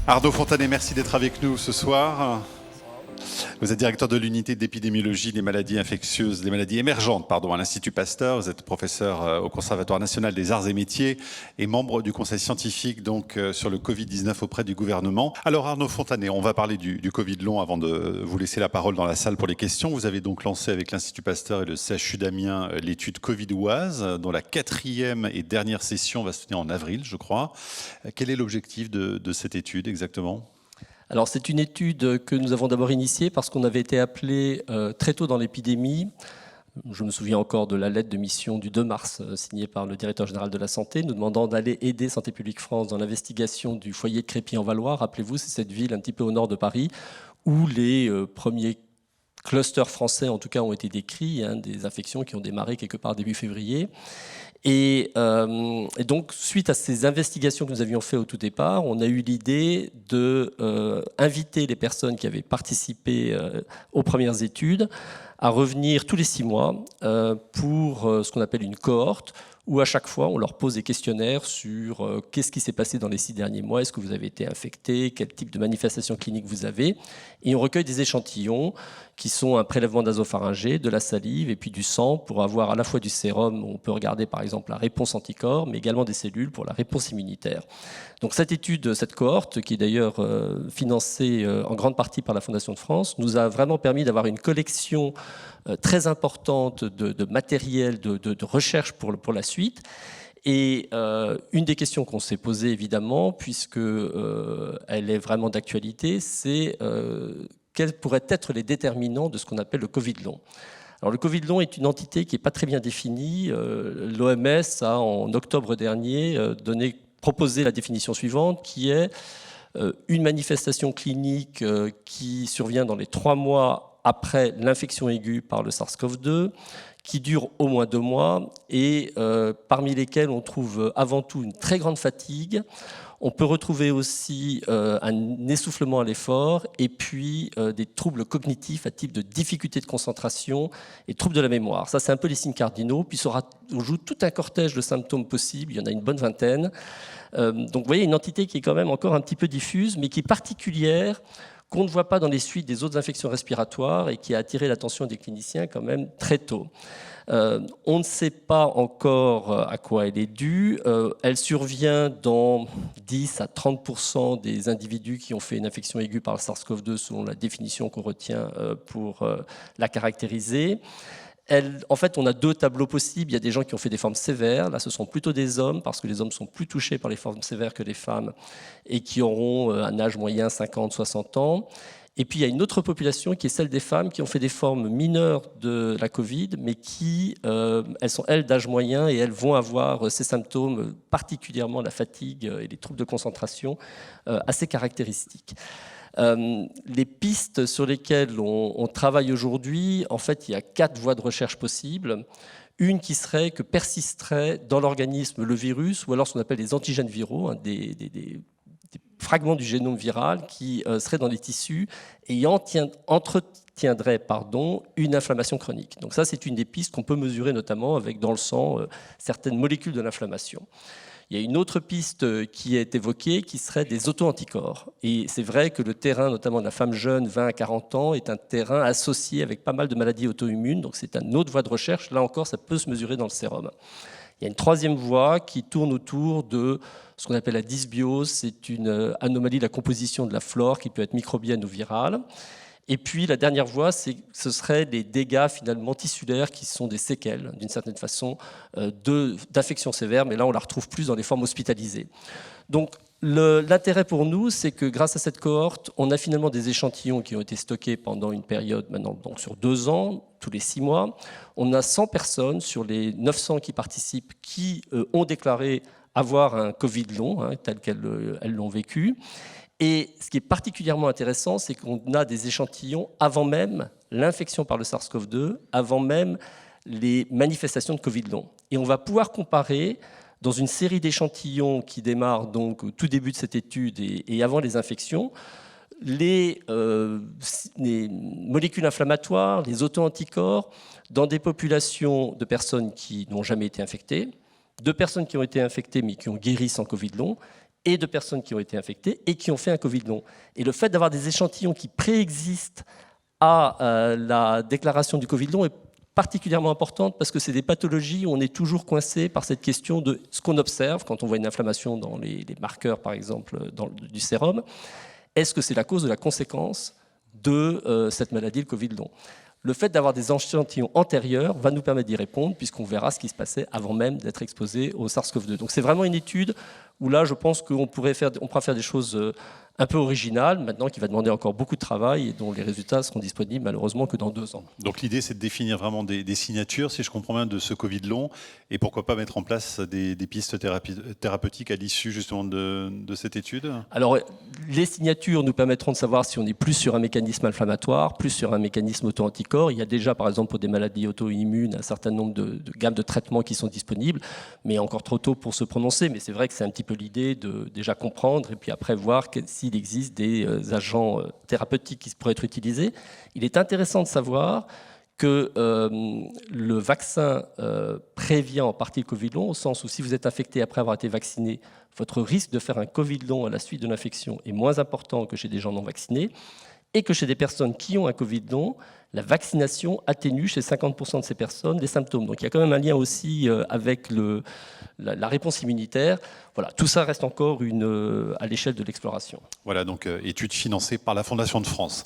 Arnaud Fontanet, merci d'être avec nous ce soir. Vous êtes directeur de l'unité d'épidémiologie des maladies infectieuses, des maladies émergentes, à l'Institut Pasteur. Vous êtes professeur au Conservatoire national des arts et métiers et membre du conseil scientifique sur le Covid-19 auprès du gouvernement. Alors Arnaud Fontanet, on va parler du Covid long avant de vous laisser la parole dans la salle pour les questions. Vous avez donc lancé avec l'Institut Pasteur et le CHU d'Amiens l'étude Covid-Oise, dont la 4e et dernière session va se tenir en avril, je crois. Quel est l'objectif de cette étude exactement ? Alors c'est une étude que nous avons d'abord initiée parce qu'on avait été appelé très tôt dans l'épidémie. Je me souviens encore de la lettre de mission du 2 mars signée par le directeur général de la Santé, nous demandant d'aller aider Santé publique France dans l'investigation du foyer de Crépy-en-Valois. Rappelez-vous, c'est cette ville un petit peu au nord de Paris où les premiers clusters français en tout cas ont été décrits, des infections qui ont démarré quelque part début février. Et donc, suite à ces investigations que nous avions faites au tout départ, on a eu l'idée d'inviter les personnes qui avaient participé aux premières études à revenir tous les 6 mois pour ce qu'on appelle une cohorte, où à chaque fois, on leur pose des questionnaires sur qu'est-ce qui s'est passé dans les 6 derniers mois, est-ce que vous avez été infecté, quel type de manifestations cliniques vous avez. Et on recueille des échantillons qui sont un prélèvement nasopharyngé, de la salive et puis du sang pour avoir à la fois du sérum, on peut regarder par exemple la réponse anticorps, mais également des cellules pour la réponse immunitaire. Donc cette étude, cette cohorte, qui est d'ailleurs financée en grande partie par la Fondation de France, nous a vraiment permis d'avoir une collection très importante de matériel, de recherche pour la suite. Et une des questions qu'on s'est posées évidemment, puisque elle est vraiment d'actualité, c'est quels pourraient être les déterminants de ce qu'on appelle le Covid long. Alors le Covid long est une entité qui n'est pas très bien définie. L'OMS a en octobre dernier proposé la définition suivante, qui est une manifestation clinique qui survient dans les 3 mois après l'infection aiguë par le SARS-CoV-2, qui dure au moins 2 mois et parmi lesquels on trouve avant tout une très grande fatigue. On peut retrouver aussi un essoufflement à l'effort et puis des troubles cognitifs à type de difficulté de concentration et troubles de la mémoire. Ça, c'est un peu les signes cardinaux. Puis on joue tout un cortège de symptômes possibles. Il y en a une bonne vingtaine. Donc vous voyez, une entité qui est quand même encore un petit peu diffuse, mais qui est particulière, qu'on ne voit pas dans les suites des autres infections respiratoires et qui a attiré l'attention des cliniciens quand même très tôt. On ne sait pas encore à quoi elle est due. Elle survient dans 10 à 30% des individus qui ont fait une infection aiguë par le SARS-CoV-2 selon la définition qu'on retient pour la caractériser. En fait, on a 2 tableaux possibles. Il y a des gens qui ont fait des formes sévères. Là, ce sont plutôt des hommes, parce que les hommes sont plus touchés par les formes sévères que les femmes, et qui auront un âge moyen 50-60 ans. Et puis, il y a une autre population qui est celle des femmes qui ont fait des formes mineures de la Covid, mais qui, elles sont, elles, d'âge moyen, et elles vont avoir ces symptômes, particulièrement la fatigue et les troubles de concentration, assez caractéristiques. Les pistes sur lesquelles on travaille aujourd'hui, en fait, il y a 4 voies de recherche possibles. Une qui serait que persisterait dans l'organisme le virus, ou alors ce qu'on appelle les antigènes viraux, des fragments du génome viral qui seraient dans les tissus et entretiendraient une inflammation chronique. Donc ça, c'est une des pistes qu'on peut mesurer notamment avec dans le sang certaines molécules de l'inflammation. Il y a une autre piste qui est évoquée qui serait des auto-anticorps. Et c'est vrai que le terrain, notamment de la femme jeune, 20 à 40 ans, est un terrain associé avec pas mal de maladies auto-immunes. Donc c'est une autre voie de recherche. Là encore, ça peut se mesurer dans le sérum. Il y a une 3e voie qui tourne autour de ce qu'on appelle la dysbiose. C'est une anomalie de la composition de la flore qui peut être microbienne ou virale. Et puis la dernière voie, ce seraient des dégâts finalement tissulaires qui sont des séquelles, d'une certaine façon, d'infections sévères, mais là on la retrouve plus dans les formes hospitalisées. Donc l'intérêt pour nous, c'est que grâce à cette cohorte, on a finalement des échantillons qui ont été stockés pendant une période maintenant, donc sur 2 ans, tous les 6 mois. On a 100 personnes sur les 900 qui participent qui ont déclaré avoir un Covid long, tel qu'elles l'ont vécu. Et ce qui est particulièrement intéressant, c'est qu'on a des échantillons avant même l'infection par le SARS-CoV-2, avant même les manifestations de Covid long. Et on va pouvoir comparer, dans une série d'échantillons qui démarre donc au tout début de cette étude et avant les infections, les molécules inflammatoires, les auto-anticorps, dans des populations de personnes qui n'ont jamais été infectées, de personnes qui ont été infectées mais qui ont guéri sans Covid long, et de personnes qui ont été infectées et qui ont fait un Covid long. Et le fait d'avoir des échantillons qui préexistent à la déclaration du Covid long est particulièrement importante parce que c'est des pathologies où on est toujours coincé par cette question de ce qu'on observe quand on voit une inflammation dans les marqueurs, par exemple, du sérum. Est-ce que c'est la cause de la conséquence de cette maladie, le Covid long? Le fait d'avoir des échantillons antérieurs va nous permettre d'y répondre puisqu'on verra ce qui se passait avant même d'être exposé au SARS-CoV-2. Donc c'est vraiment une étude où là, je pense qu'on pourra faire des choses un peu originales, maintenant qui va demander encore beaucoup de travail et dont les résultats seront disponibles malheureusement que dans 2 ans. Donc l'idée, c'est de définir vraiment des signatures, si je comprends bien, de ce Covid long, et pourquoi pas mettre en place des pistes thérapeutiques à l'issue justement de cette étude? Alors, les signatures nous permettront de savoir si on est plus sur un mécanisme inflammatoire, plus sur un mécanisme auto-anticorps. Il y a déjà, par exemple, pour des maladies auto-immunes, un certain nombre de gammes de traitements qui sont disponibles, mais encore trop tôt pour se prononcer. Mais c'est vrai que c'est un petit peu l'idée de déjà comprendre et puis après voir s'il existe des agents thérapeutiques qui pourraient être utilisés. Il est intéressant de savoir que le vaccin prévient en partie le Covid long, au sens où si vous êtes infecté après avoir été vacciné, votre risque de faire un Covid long à la suite de l'infection est moins important que chez des gens non vaccinés, et que chez des personnes qui ont un Covid long, la vaccination atténue chez 50% de ces personnes les symptômes. Donc il y a quand même un lien aussi avec la réponse immunitaire. Voilà, tout ça reste encore à l'échelle de l'exploration. Voilà, donc étude financée par la Fondation de France.